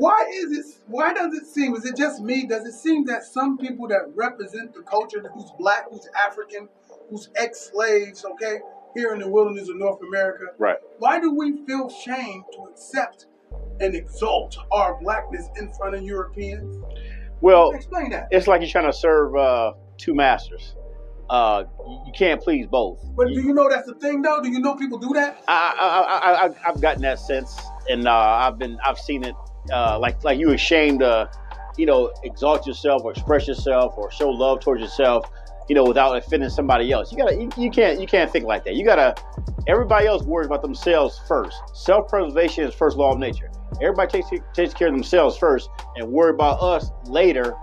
Why does it seem, is it just me, does it seem that some people that represent the culture, who's black, who's African, who's ex-slaves, okay, here in the wilderness of North America, right? Why do we feel shame to accept and exalt our blackness in front of Europeans? Well, explain that. It's like you're trying to serve two masters. You can't please both. But do you know that's the thing, though? Do you know people do that? I've gotten that sense, and I've seen it. Like you ashamed to, exalt yourself or express yourself or show love towards yourself, without offending somebody else. You can't think like that. Everybody else worries about themselves first. Self-preservation is first law of nature. Everybody takes care of themselves first and worry about us later. ...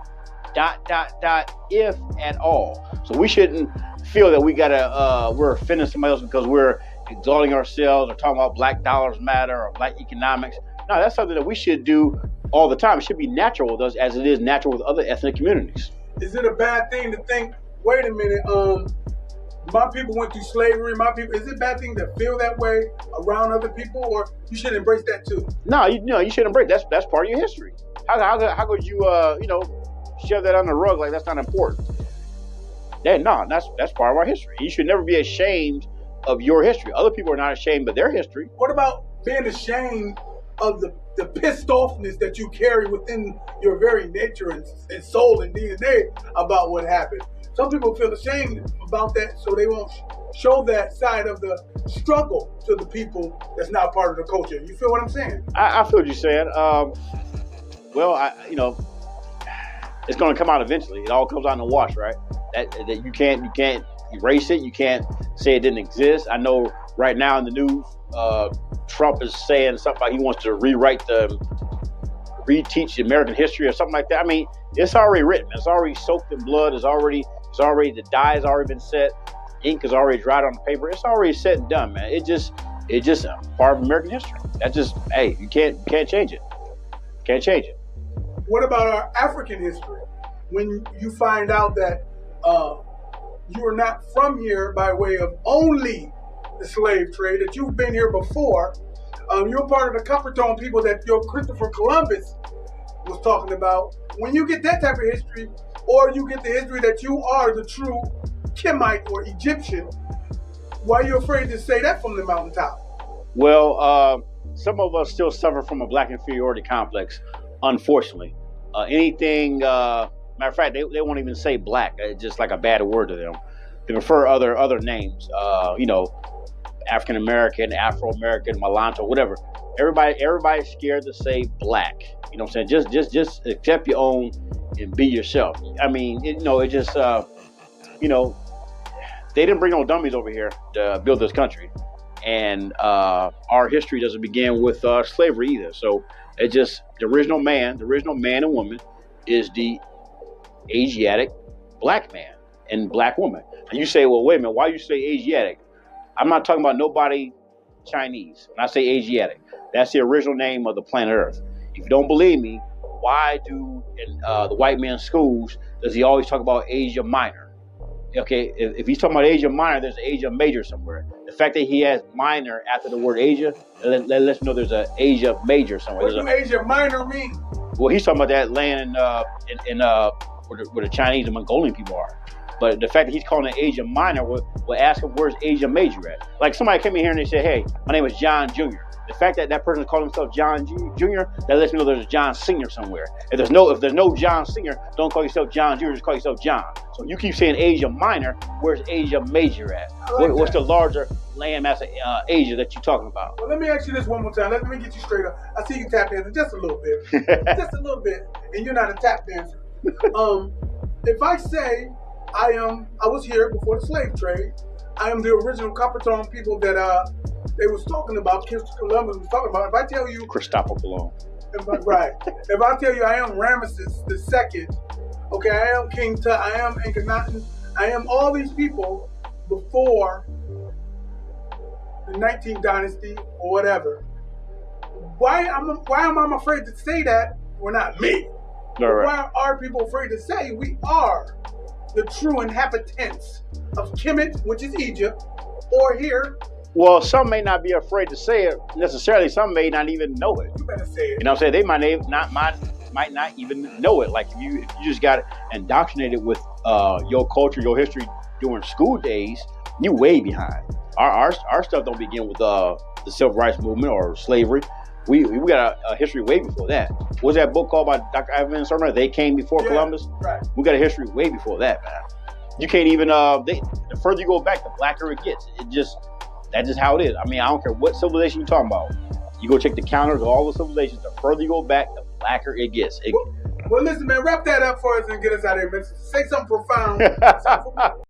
if at all. So we shouldn't feel that we're offending somebody else because we're exalting ourselves or talking about black dollars matter or black economics. No, that's something that we should do all the time. It should be natural with us as it is natural with other ethnic communities. Is it a bad thing to think, wait a minute, my people went through slavery, is it a bad thing to feel that way around other people, or you should embrace that too? No, you should embrace that's part of your history. How could you shove that on the rug like that's not important? That's part of our history. You should never be ashamed of your history. Other people are not ashamed of their history. What about being ashamed of the pissed offness that you carry within your very nature and soul and DNA about what happened? Some people feel ashamed about that, so they won't show that side of the struggle to the people that's not part of the culture. You feel what I'm saying? I feel what you're saying. It's going to come out eventually. It all comes out in the wash, right? That you can't erase it. You can't say it didn't exist. I know right now in the news, Trump is saying something about he wants to reteach American history or something like that. I mean, it's already written. It's already soaked in blood. The dye has already been set. Ink is already dried on the paper. It's already set and done, man. It's just a part of American history. You can't change it. Can't change it. What about our African history? When you find out that you are not from here by way of only the slave trade, that you've been here before, you're part of the Coppertone people that your Christopher Columbus was talking about. When you get that type of history, or you get the history that you are the true Kimite or Egyptian, why are you afraid to say that from the mountaintop? Well, some of us still suffer from a black inferiority complex, unfortunately. Matter of fact, they won't even say black. It's just like a bad word to them. They prefer other names, African American, Afro American, Mulatto, whatever. Everybody's scared to say black. You know what I'm saying? Just accept your own and be yourself. I mean, they didn't bring no dummies over here to build this country, and our history doesn't begin with slavery either. So it's just the original man and woman is the Asiatic black man and black woman. And you say, well, wait a minute, why you say Asiatic? I'm not talking about nobody Chinese. When I say Asiatic, that's the original name of the planet Earth. If you don't believe me, why do in the white man's schools does he always talk about Asia Minor? Okay, if he's talking about Asia Minor, there's an Asia Major somewhere. The fact that he has minor after the word Asia, let us know there's an Asia Major somewhere. What does Asia Minor mean? Well, he's talking about that land in where the Chinese and Mongolian people are. But the fact that he's calling it Asia Minor, we'll ask him where's Asia Major at. Like somebody came in here and they said, hey, my name is John Jr. The fact that that person is calling himself John Jr., that lets me know there's a John Sr. somewhere. If there's no John Sr., don't call yourself John Jr., just call yourself John. So you keep saying Asia Minor, where's Asia Major at? What's the larger landmass of Asia that you're talking about? Well, let me ask you this one more time. Let me get you straight up. I see you tap dancing just a little bit. Just a little bit. And you're not a tap dancer. If I say I was here before the slave trade, I am the original Coppertone people that they was talking about, Christopher Columbus was talking about. If I tell you Christopher Columbus. Right. If I tell you I am Ramesses II, okay, I am King Tut, I am Akhenaten, I am all these people before the 19th dynasty or whatever. Why am I afraid to say that? Well, not me. Right. Why are people afraid to say we are the true inhabitants of Kemet, which is Egypt, or here Well, some may not be afraid to say it necessarily. Some may not even know it. You better say it. You know what I'm saying? They might not even know it. Like if you just got indoctrinated with your culture, your history during school days, you way behind. Our stuff don't begin with the civil rights movement or slavery. We got a history way before that. What's that book called by Dr. Ivan Sermon? They Came Before Columbus. Right. We got a history way before that, man. You can't even the further you go back, the blacker it gets. That's just how it is. I mean, I don't care what civilization you're talking about. You go check the counters of all the civilizations. The further you go back, the blacker it gets. Well, listen, man, wrap that up for us and get us out of here, man. Say something profound.